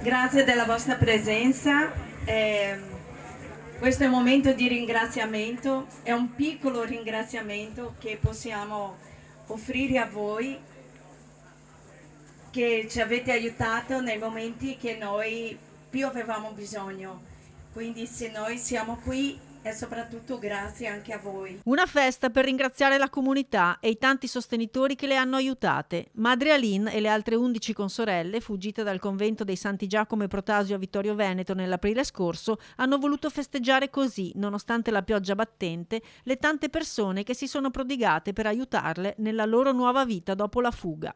Grazie della vostra presenza. Questo è un momento di ringraziamento, è un piccolo ringraziamento che possiamo offrire a voi, che ci avete aiutato nei momenti che noi più avevamo bisogno. Quindi se noi siamo qui è soprattutto grazie anche a voi. Una festa per ringraziare la comunità e i tanti sostenitori che le hanno aiutate. Madre Aline e le altre 11 consorelle, fuggite dal convento dei Santi Giacomo e Protasio a Vittorio Veneto nell'aprile scorso, hanno voluto festeggiare così, nonostante la pioggia battente, le tante persone che si sono prodigate per aiutarle nella loro nuova vita dopo la fuga.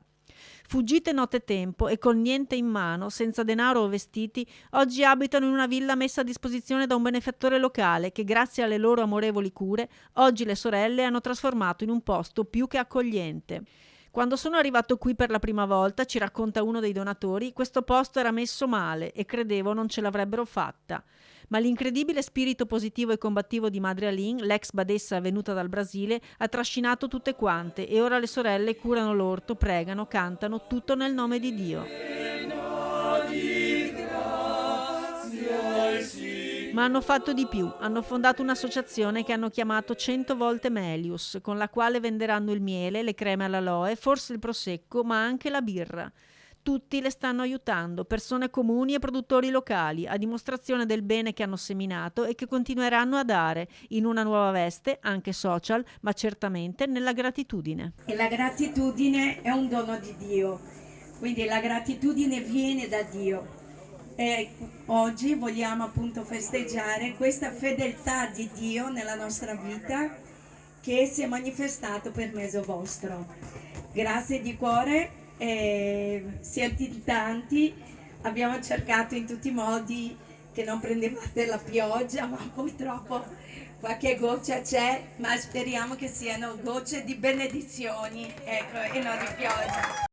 Fuggite nottetempo e con niente in mano, senza denaro o vestiti, oggi abitano in una villa messa a disposizione da un benefattore locale che, grazie alle loro amorevoli cure, oggi le sorelle hanno trasformato in un posto più che accogliente. Quando sono arrivato qui per la prima volta, ci racconta uno dei donatori, questo posto era messo male e credevo non ce l'avrebbero fatta. Ma l'incredibile spirito positivo e combattivo di Madre Aline, l'ex badessa venuta dal Brasile, ha trascinato tutte quante e ora le sorelle curano l'orto, pregano, cantano, tutto nel nome di Dio. Ma hanno fatto di più, hanno fondato un'associazione che hanno chiamato 100 volte Melius, con la quale venderanno il miele, le creme all'aloe, forse il prosecco, ma anche la birra. Tutti le stanno aiutando, persone comuni e produttori locali, a dimostrazione del bene che hanno seminato e che continueranno a dare, in una nuova veste, anche social, ma certamente nella gratitudine. E la gratitudine è un dono di Dio, quindi la gratitudine viene da Dio. E oggi vogliamo appunto festeggiare questa fedeltà di Dio nella nostra vita che si è manifestato per mezzo vostro. Grazie di cuore, siete in tanti, abbiamo cercato in tutti i modi che non prendevate la pioggia, ma purtroppo qualche goccia c'è, ma speriamo che siano gocce di benedizioni, ecco, e non di pioggia.